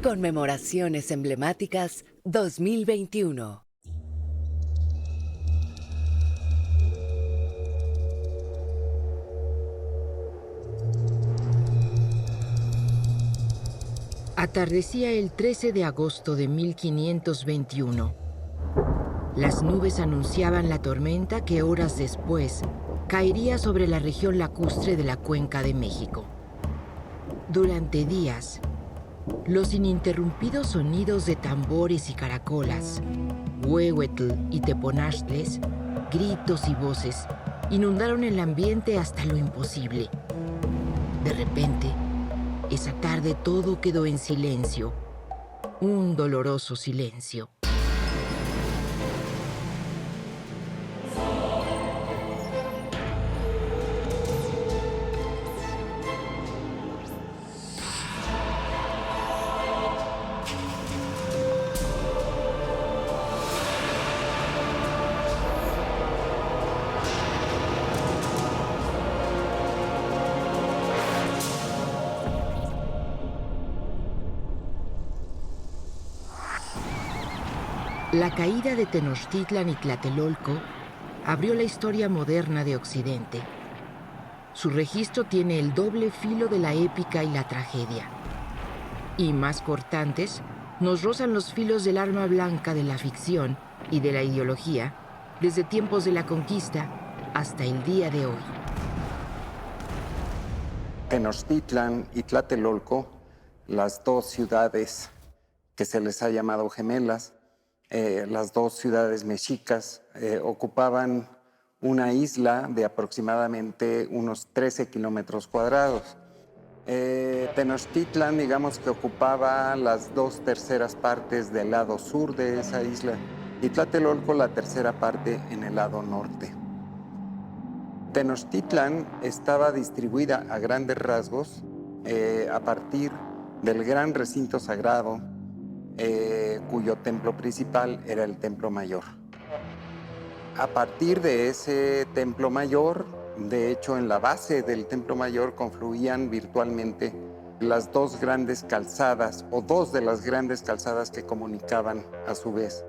Conmemoraciones emblemáticas 2021. Atardecía el 13 de agosto de 1521. Las nubes anunciaban la tormenta que horas después caería sobre la región lacustre de la Cuenca de México. Durante días, los ininterrumpidos sonidos de tambores y caracolas, huehuetl y teponaztles, gritos y voces, inundaron el ambiente hasta lo imposible. De repente, esa tarde todo quedó en silencio, un doloroso silencio. La caída de Tenochtitlan y Tlatelolco abrió la historia moderna de Occidente. Su registro tiene el doble filo de la épica y la tragedia. Y más cortantes, nos rozan los filos del arma blanca de la ficción y de la ideología, desde tiempos de la conquista hasta el día de hoy. Tenochtitlan y Tlatelolco, las dos ciudades que se les ha llamado gemelas, las dos ciudades mexicas, ocupaban una isla de aproximadamente unos 13 kilómetros cuadrados. Tenochtitlan, digamos que ocupaba las 2/3 partes del lado sur de esa isla y Tlatelolco la tercera parte en el lado norte. Tenochtitlan estaba distribuida a grandes rasgos a partir del gran recinto sagrado, cuyo templo principal era el Templo Mayor. A partir de ese Templo Mayor, de hecho en la base del Templo Mayor confluían virtualmente las dos grandes calzadas, o dos de las grandes calzadas que comunicaban a su vez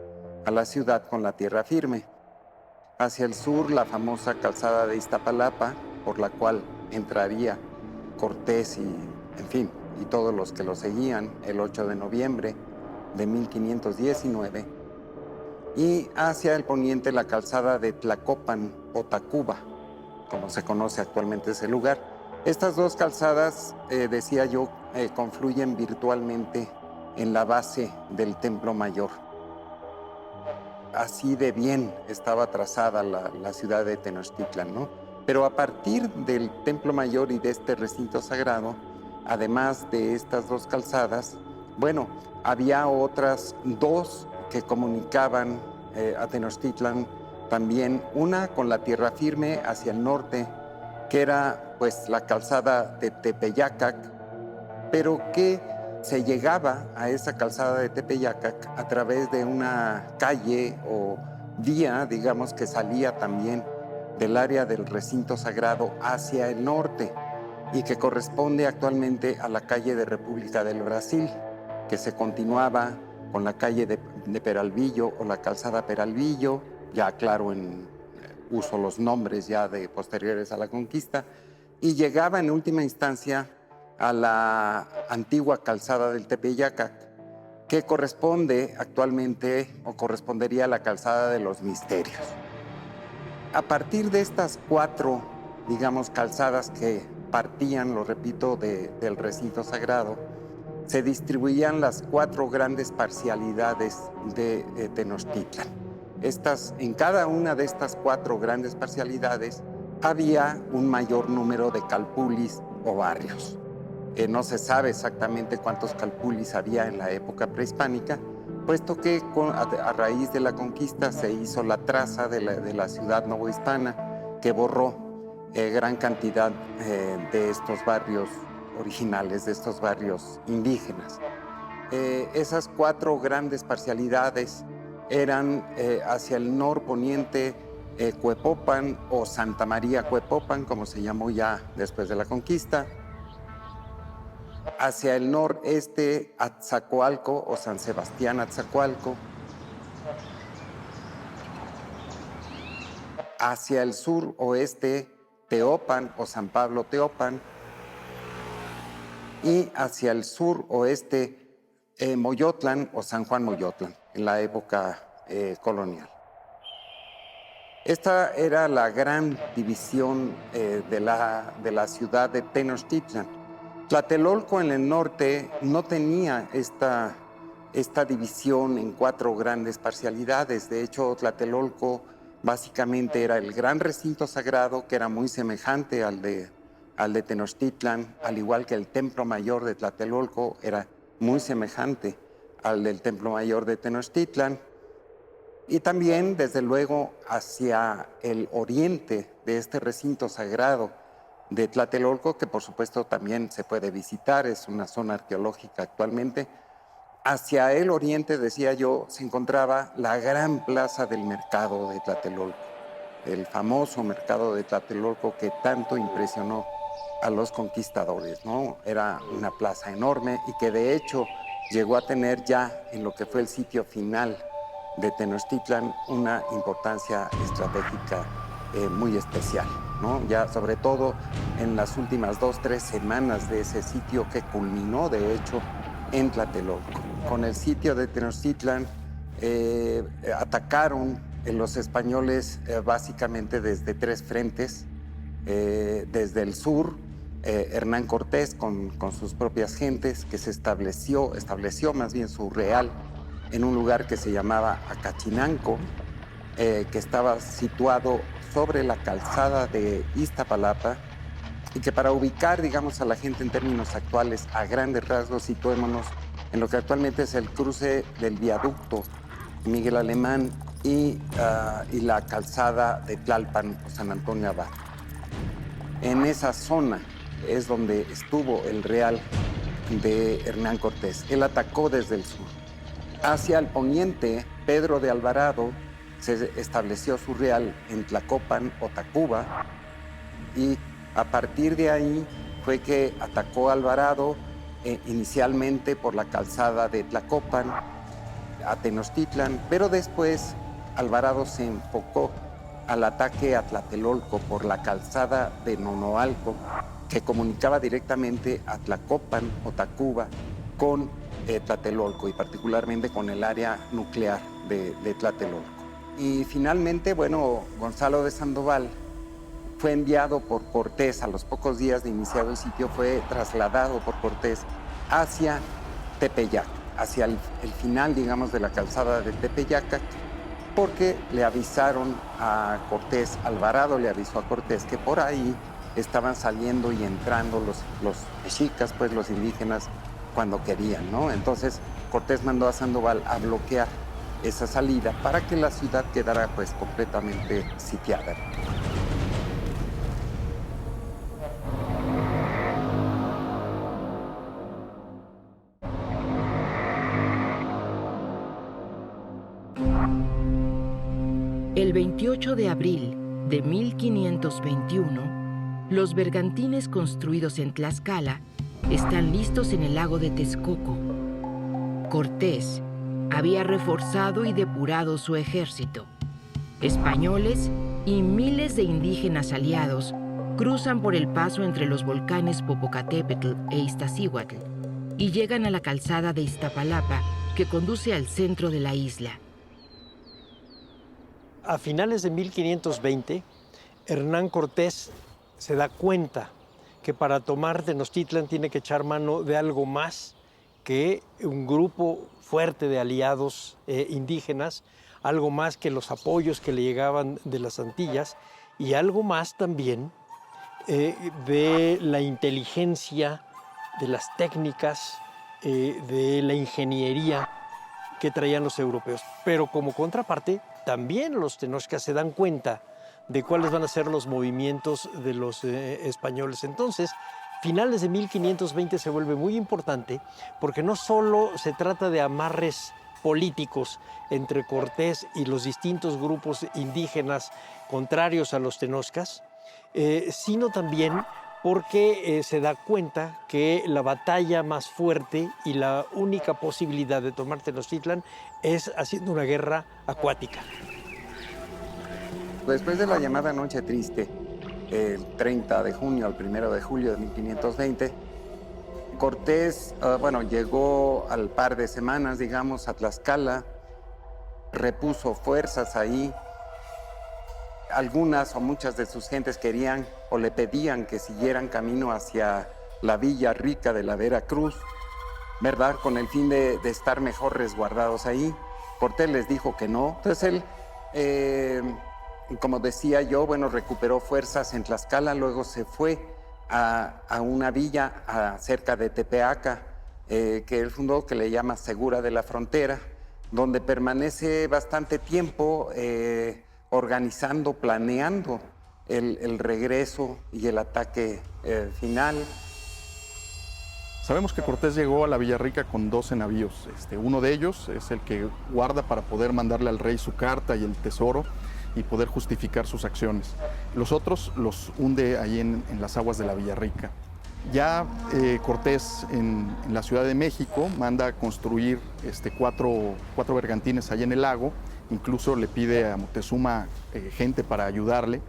a la ciudad con la tierra firme. Hacia el sur, la famosa calzada de Iztapalapa, por la cual entraría Cortés y todos los que lo seguían el 8 de noviembre de 1519, y hacia el poniente la calzada de Tlacopan o Tacuba, como se conoce actualmente ese lugar. Estas dos calzadas, decía yo, confluyen virtualmente en la base del Templo Mayor. Así de bien estaba trazada la ciudad de Tenochtitlan, ¿no? Pero a partir del Templo Mayor y de este recinto sagrado, además de estas dos calzadas, bueno, había otras dos que comunicaban a Tenochtitlan también, una con la tierra firme hacia el norte, que era pues la calzada de Tepeyacac, pero que se llegaba a esa calzada de Tepeyacac a través de una calle o vía, digamos, que salía también del área del recinto sagrado hacia el norte y que corresponde actualmente a la calle de República del Brasil, que se continuaba con la calle de Peralvillo o la calzada Peralvillo, ya claro en uso los nombres ya de posteriores a la conquista, y llegaba en última instancia a la antigua calzada del Tepeyacac, que corresponde actualmente o correspondería a la calzada de los Misterios. A partir de estas cuatro, digamos, calzadas que partían, lo repito, del recinto sagrado, se distribuían las cuatro grandes parcialidades de Tenochtitlan. En cada una de estas cuatro grandes parcialidades había un mayor número de calpulis o barrios. No se sabe exactamente cuántos calpulis había en la época prehispánica, puesto que a raíz de la conquista se hizo la traza de la ciudad novohispana, que borró gran cantidad de estos barrios originales, de estos barrios indígenas. Esas cuatro grandes parcialidades eran hacia el norponiente Cuepopan o Santa María Cuepopan, como se llamó ya después de la conquista. Hacia el noreste, Atzacoalco o San Sebastián Atzacoalco. Hacia el suroeste, Teopan o San Pablo Teopan. Y hacia el suroeste, Moyotlán o San Juan Moyotlán, en la época colonial. Esta era la gran división de la ciudad de Tenochtitlan. Tlatelolco en el norte no tenía esta división en 4 grandes parcialidades. De hecho, Tlatelolco básicamente era el gran recinto sagrado, que era muy semejante al de Tenochtitlan, al igual que el templo mayor de Tlatelolco era muy semejante al del templo mayor de Tenochtitlan. Y también, desde luego, hacia el oriente de este recinto sagrado de Tlatelolco, que por supuesto también se puede visitar, es una zona arqueológica actualmente. Hacia el oriente, decía yo, se encontraba la gran plaza del mercado de Tlatelolco, el famoso mercado de Tlatelolco que tanto impresionó a los conquistadores, ¿no? Era una plaza enorme y que de hecho llegó a tener ya en lo que fue el sitio final de Tenochtitlan una importancia estratégica muy especial, ¿no? Ya sobre todo en las últimas 2-3 semanas de ese sitio que culminó de hecho en Tlatelolco. Con el sitio de Tenochtitlan atacaron los españoles básicamente desde 3 frentes. Desde el sur, Hernán Cortés con sus propias gentes, que se estableció más bien su real en un lugar que se llamaba Acachinanco, que estaba situado sobre la calzada de Iztapalapa, y que para ubicar, digamos, a la gente en términos actuales, a grandes rasgos, situémonos en lo que actualmente es el cruce del viaducto Miguel Alemán y la calzada de Tlalpan o San Antonio Abad. En esa zona es donde estuvo el real de Hernán Cortés. Él atacó desde el sur. Hacia el poniente, Pedro de Alvarado se estableció su real en Tlacopan o Tacuba, y a partir de ahí fue que atacó Alvarado inicialmente por la calzada de Tlacopan a Tenochtitlan, pero después Alvarado se enfocó al ataque a Tlatelolco por la calzada de Nonoalco, que comunicaba directamente a Tlacopan o Tacuba con Tlatelolco, y particularmente con el área nuclear de Tlatelolco. Y finalmente, bueno, Gonzalo de Sandoval fue enviado por Cortés a los pocos días de iniciado el sitio, fue trasladado por Cortés hacia Tepeyac, hacia el final, digamos, de la calzada de Tepeyac, porque le avisaron a Cortés, Alvarado le avisó a Cortés que por ahí estaban saliendo y entrando los mexicas, pues los indígenas, cuando querían, ¿no? Entonces Cortés mandó a Sandoval a bloquear esa salida para que la ciudad quedara pues completamente sitiada. El 28 de abril de 1521, los bergantines construidos en Tlaxcala están listos en el lago de Texcoco. Cortés había reforzado y depurado su ejército. Españoles y miles de indígenas aliados cruzan por el paso entre los volcanes Popocatépetl e Iztaccíhuatl y llegan a la calzada de Iztapalapa que conduce al centro de la isla. A finales de 1520, Hernán Cortés se da cuenta que para tomar Tenochtitlan tiene que echar mano de algo más que un grupo fuerte de aliados indígenas, algo más que los apoyos que le llegaban de las Antillas y algo más también de la inteligencia, de las técnicas, de la ingeniería que traían los europeos. Pero como contraparte, también los tenochcas se dan cuenta de cuáles van a ser los movimientos de los españoles. Entonces, finales de 1520 se vuelve muy importante porque no solo se trata de amarres políticos entre Cortés y los distintos grupos indígenas contrarios a los tenochcas, sino también porque se da cuenta que la batalla más fuerte y la única posibilidad de tomar Tenochtitlan es haciendo una guerra acuática. Después de la llamada Noche Triste, el 30 de junio al 1 de julio de 1520, Cortés, llegó al par de semanas, digamos, a Tlaxcala, repuso fuerzas ahí. Algunas o muchas de sus gentes querían o le pedían que siguieran camino hacia la Villa Rica de la Veracruz, ¿verdad? Con el fin de estar mejor resguardados ahí. Cortés les dijo que no. Entonces él, como decía yo, recuperó fuerzas en Tlaxcala, luego se fue a una villa cerca de Tepeaca, que él fundó, que le llama Segura de la Frontera, donde permanece bastante tiempo organizando, planeando el regreso y el ataque final. Sabemos que Cortés llegó a la Villarrica con 12 navíos. Uno de ellos es el que guarda para poder mandarle al rey su carta y el tesoro y poder justificar sus acciones. Los otros los hunde ahí en las aguas de la Villarrica. Ya Cortés en la Ciudad de México manda a construir cuatro bergantines allá en el lago. Incluso le pide a Moctezuma gente para ayudarle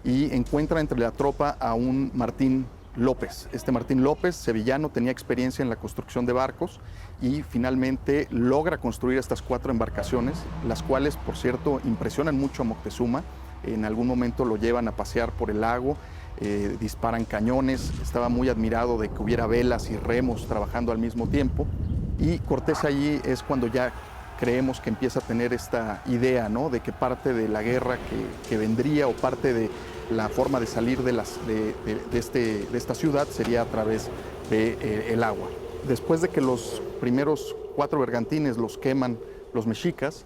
y encuentra entre la tropa a un Martín López. Este Martín López, sevillano, tenía experiencia en la construcción de barcos y finalmente logra construir estas 4 embarcaciones, las cuales, por cierto, impresionan mucho a Moctezuma. En algún momento lo llevan a pasear por el lago, disparan cañones, estaba muy admirado de que hubiera velas y remos trabajando al mismo tiempo, y Cortés allí es cuando ya creemos que empieza a tener esta idea, ¿no?, de que parte de la guerra que vendría o parte de la forma de salir de esta ciudad sería a través del agua. Después de que los primeros 4 bergantines los queman los mexicas,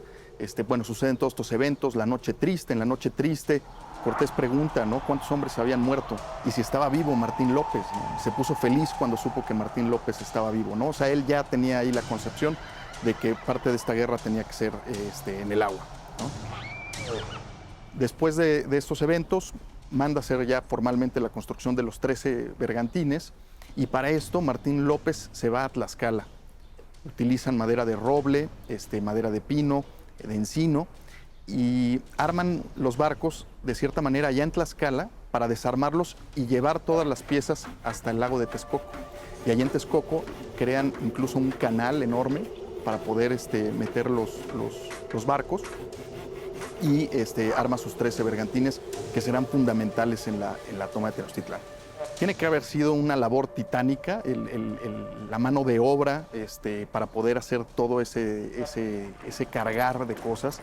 suceden todos estos eventos, la Noche Triste. En la Noche Triste, Cortés pregunta, ¿no?, cuántos hombres habían muerto y si estaba vivo Martín López, ¿no? Se puso feliz cuando supo que Martín López estaba vivo, ¿no? O sea, él ya tenía ahí la concepción de que parte de esta guerra tenía que ser en el agua, ¿no? Después de estos eventos, manda hacer ya formalmente la construcción de los 13 bergantines, y para esto Martín López se va a Tlaxcala. Utilizan madera de roble, madera de pino, de encino, y arman los barcos de cierta manera allá en Tlaxcala para desarmarlos y llevar todas las piezas hasta el lago de Texcoco. Y allá en Texcoco crean incluso un canal enorme para poder meter los barcos, y arma sus 13 bergantines que serán fundamentales en la toma de Tenochtitlán. Tiene que haber sido una labor titánica, la mano de obra para poder hacer todo ese cargar de cosas.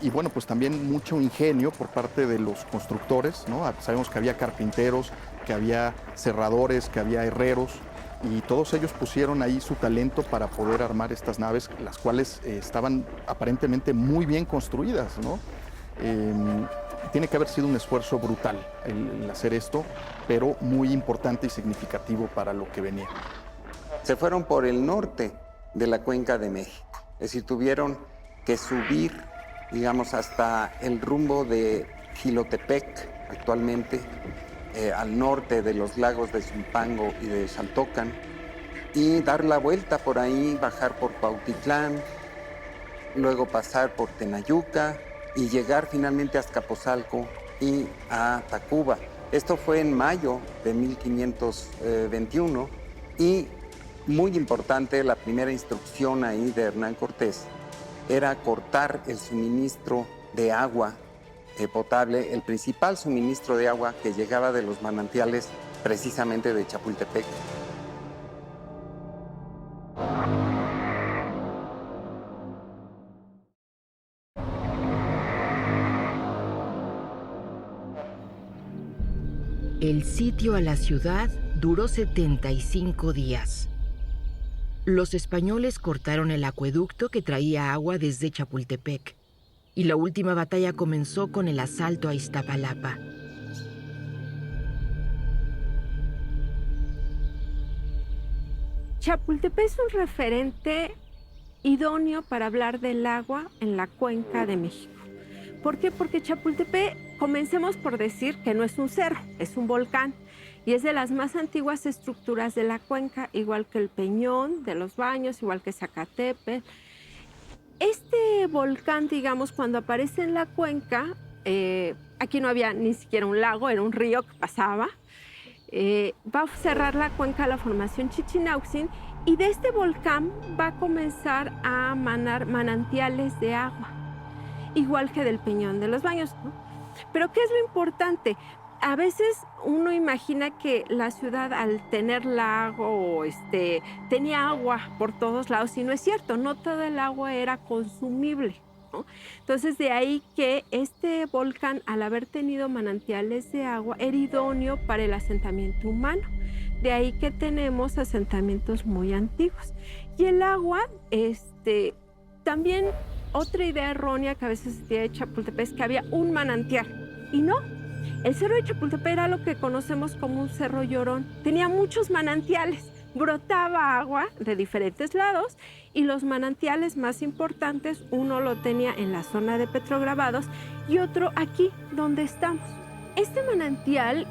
Y bueno, pues también mucho ingenio por parte de los constructores, ¿no? Sabemos que había carpinteros, que había cerradores, que había herreros, y todos ellos pusieron ahí su talento para poder armar estas naves, las cuales estaban aparentemente muy bien construidas, ¿no? Tiene que haber sido un esfuerzo brutal el hacer esto, pero muy importante y significativo para lo que venía. Se fueron por el norte de la Cuenca de México, es decir, tuvieron que subir, digamos, hasta el rumbo de Jilotepec, actualmente, al norte de los lagos de Zumpango y de Xaltocan, y dar la vuelta por ahí, bajar por Cuautitlán, luego pasar por Tenayuca y llegar finalmente a Azcapotzalco y a Tacuba. Esto fue en mayo de 1521, y muy importante, la primera instrucción ahí de Hernán Cortés era cortar el suministro de agua potable, el principal suministro de agua que llegaba de los manantiales precisamente de Chapultepec. El sitio a la ciudad duró 75 días. Los españoles cortaron el acueducto que traía agua desde Chapultepec, y la última batalla comenzó con el asalto a Iztapalapa. Chapultepec es un referente idóneo para hablar del agua en la Cuenca de México. ¿Por qué? Porque Chapultepec, comencemos por decir que no es un cerro, es un volcán. y es de las más antiguas estructuras de la cuenca, igual que el Peñón de los Baños, igual que Zacatepetl. Este volcán, digamos, cuando aparece en la cuenca, aquí no había ni siquiera un lago, era un río que pasaba, va a cerrar la cuenca la formación Chichinautzin, y de este volcán va a comenzar a manar manantiales de agua, igual que del Peñón de los Baños, ¿no? Pero ¿qué es lo importante? A veces uno imagina que la ciudad, al tener lago, tenía agua por todos lados, y no es cierto, no todo el agua era consumible, ¿no? Entonces, de ahí que este volcán, al haber tenido manantiales de agua, era idóneo para el asentamiento humano. De ahí que tenemos asentamientos muy antiguos. Y el agua, también otra idea errónea que a veces se tiene de Chapultepec es que había un manantial, y no. El Cerro de Chapultepec era lo que conocemos como un cerro llorón. Tenía muchos manantiales, brotaba agua de diferentes lados, y los manantiales más importantes, uno lo tenía en la zona de Petrograbados y otro aquí donde estamos. Este manantial,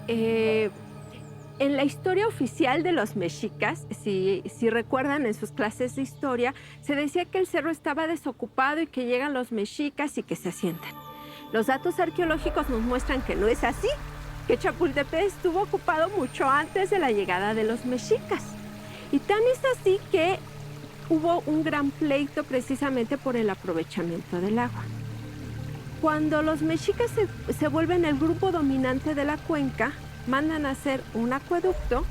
en la historia oficial de los mexicas, si recuerdan en sus clases de historia, se decía que el cerro estaba desocupado y que llegan los mexicas y que se asientan. Los datos arqueológicos nos muestran que no es así, que Chapultepec estuvo ocupado mucho antes de la llegada de los mexicas. Y tan es así que hubo un gran pleito precisamente por el aprovechamiento del agua. Cuando los mexicas se vuelven el grupo dominante de la cuenca, mandan a hacer un acueducto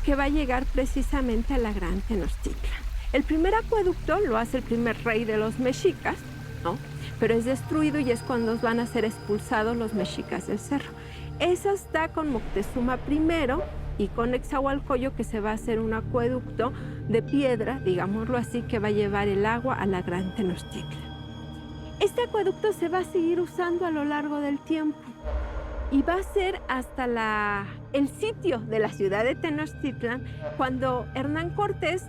que va a llegar precisamente a la Gran Tenochtitlan. El primer acueducto lo hace el primer rey de los mexicas, ¿no? Pero es destruido, y es cuando van a ser expulsados los mexicas del cerro. Esa está con Moctezuma I y con Nezahualcóyotl, que se va a hacer un acueducto de piedra, digámoslo así, que va a llevar el agua a la Gran Tenochtitlan. Este acueducto se va a seguir usando a lo largo del tiempo, y va a ser hasta el sitio de la ciudad de Tenochtitlan, cuando Hernán Cortés,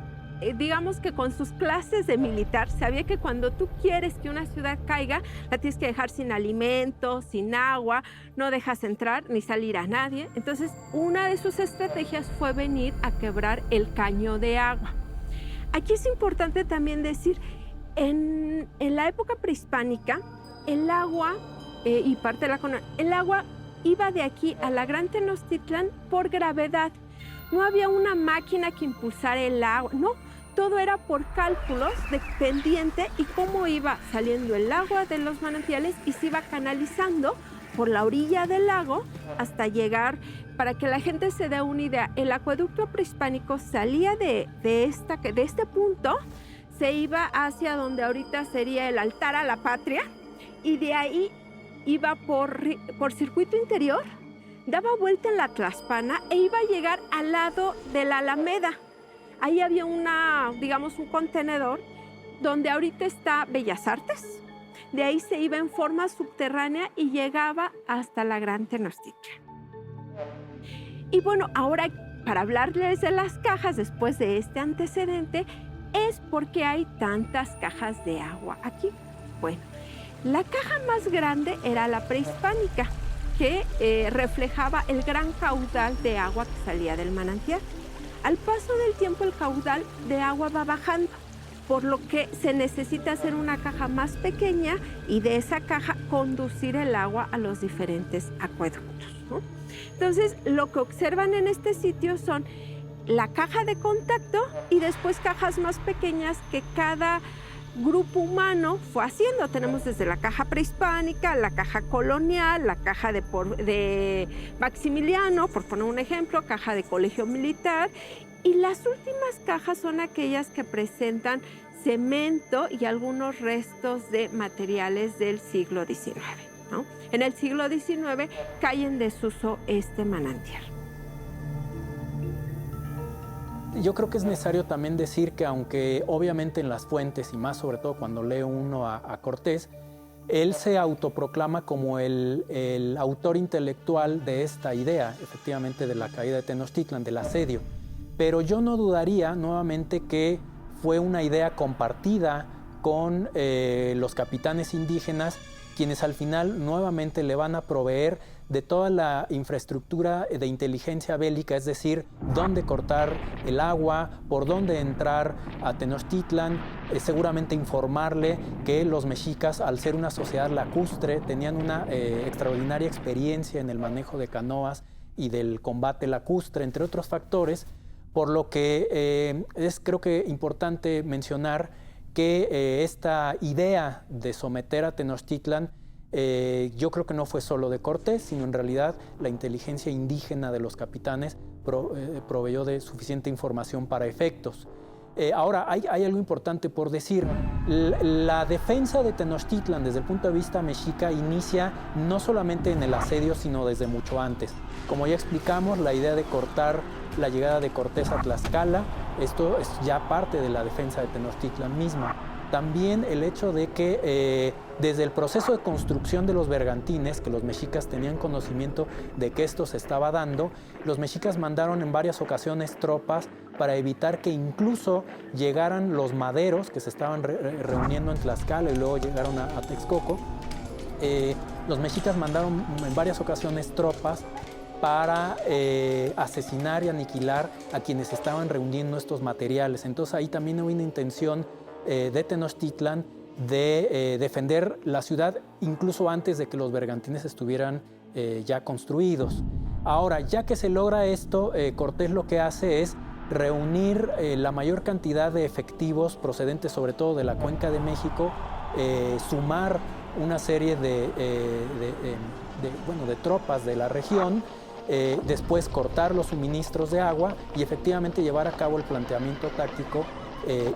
digamos que con sus clases de militar, sabía que cuando tú quieres que una ciudad caiga, la tienes que dejar sin alimentos, sin agua, no dejas entrar ni salir a nadie. Entonces, una de sus estrategias fue venir a quebrar el caño de agua. Aquí es importante también decir, en la época prehispánica, el agua y parte de el agua iba de aquí a la Gran Tenochtitlan por gravedad. No había una máquina que impulsara el agua, no. Todo era por cálculos de pendiente y cómo iba saliendo el agua de los manantiales, y se iba canalizando por la orilla del lago hasta llegar, para que la gente se dé una idea, el acueducto prehispánico salía de este punto, se iba hacia donde ahorita sería el altar a la patria, y de ahí iba por circuito interior, daba vuelta en la Tlaxpana e iba a llegar al lado de la Alameda. Ahí había un contenedor donde ahorita está Bellas Artes. De ahí se iba en forma subterránea y llegaba hasta la Gran Tenochtitlan. Y bueno, ahora para hablarles de las cajas, después de este antecedente, es porque hay tantas cajas de agua aquí. Bueno, la caja más grande era la prehispánica, que reflejaba el gran caudal de agua que salía del manantial. Al paso del tiempo, el caudal de agua va bajando, por lo que se necesita hacer una caja más pequeña y de esa caja conducir el agua a los diferentes acueductos, ¿no? Entonces, lo que observan en este sitio son la caja de contacto y después cajas más pequeñas que cada grupo humano fue haciendo. Tenemos desde la caja prehispánica, la caja colonial, la caja de Maximiliano, por poner un ejemplo, caja de colegio militar, y las últimas cajas son aquellas que presentan cemento y algunos restos de materiales del siglo XIX, ¿no? En el siglo XIX cae en desuso este manantial. Yo creo que es necesario también decir que aunque obviamente en las fuentes, y más sobre todo cuando lee uno a Cortés, él se autoproclama como el autor intelectual de esta idea, efectivamente, de la caída de Tenochtitlan, del asedio. Pero yo no dudaría nuevamente que fue una idea compartida con los capitanes indígenas, quienes al final nuevamente le van a proveer de toda la infraestructura de inteligencia bélica, es decir, dónde cortar el agua, por dónde entrar a Tenochtitlan, seguramente informarle que los mexicas, al ser una sociedad lacustre, tenían una extraordinaria experiencia en el manejo de canoas y del combate lacustre, entre otros factores, por lo que es creo que importante mencionar que esta idea de someter a Tenochtitlan yo creo que no fue solo de Cortés, sino en realidad la inteligencia indígena de los capitanes proveyó de suficiente información para efectos. Ahora, hay algo importante por decir. La defensa de Tenochtitlan desde el punto de vista mexica inicia no solamente en el asedio, sino desde mucho antes. Como ya explicamos, la idea de cortar la llegada de Cortés a Tlaxcala, esto es ya parte de la defensa de Tenochtitlan misma. También el hecho de que desde el proceso de construcción de los bergantines, que los mexicas tenían conocimiento de que esto se estaba dando, los mexicas mandaron en varias ocasiones tropas para evitar que incluso llegaran los maderos que se estaban reuniendo en Tlaxcala y luego llegaron a Texcoco. Los mexicas mandaron en varias ocasiones tropas para asesinar y aniquilar a quienes estaban reuniendo estos materiales. Entonces ahí también hubo una intención de Tenochtitlan de defender la ciudad incluso antes de que los bergantines estuvieran ya construidos. Ahora, ya que se logra esto, Cortés lo que hace es reunir la mayor cantidad de efectivos procedentes sobre todo de la Cuenca de México, sumar una serie de tropas de la región, después cortar los suministros de agua y efectivamente llevar a cabo el planteamiento táctico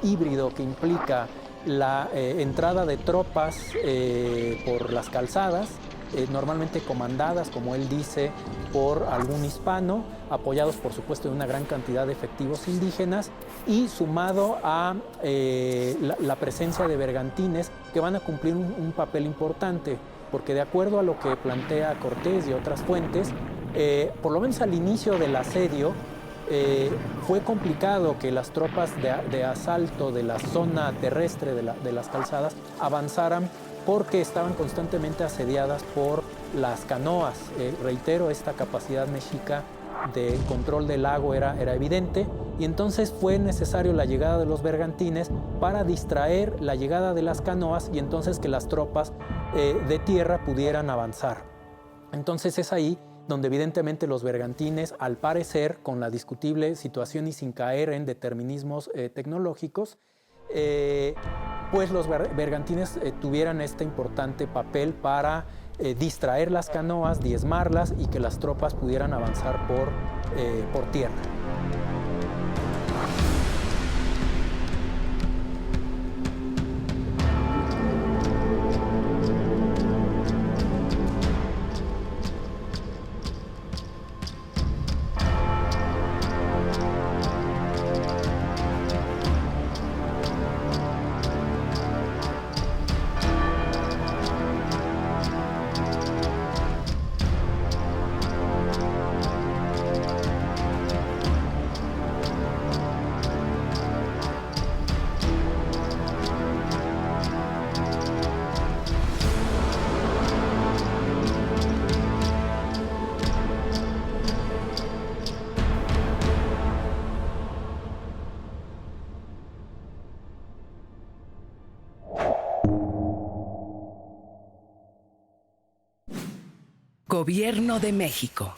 híbrido que implica la entrada de tropas por las calzadas, normalmente comandadas, como él dice, por algún hispano, apoyados por supuesto de una gran cantidad de efectivos indígenas y sumado a la presencia de bergantines que van a cumplir un papel importante, porque de acuerdo a lo que plantea Cortés y otras fuentes, por lo menos al inicio del asedio, fue complicado que las tropas de asalto de la zona terrestre de las calzadas avanzaran porque estaban constantemente asediadas por las canoas. Reitero, esta capacidad mexica de control del lago era evidente y entonces fue necesario la llegada de los bergantines para distraer la llegada de las canoas y entonces que las tropas de tierra pudieran avanzar. Entonces es ahí donde evidentemente los bergantines, al parecer, con la discutible situación y sin caer en determinismos tecnológicos, pues los bergantines tuvieran este importante papel para distraer las canoas, diezmarlas y que las tropas pudieran avanzar por tierra. Gobierno de México.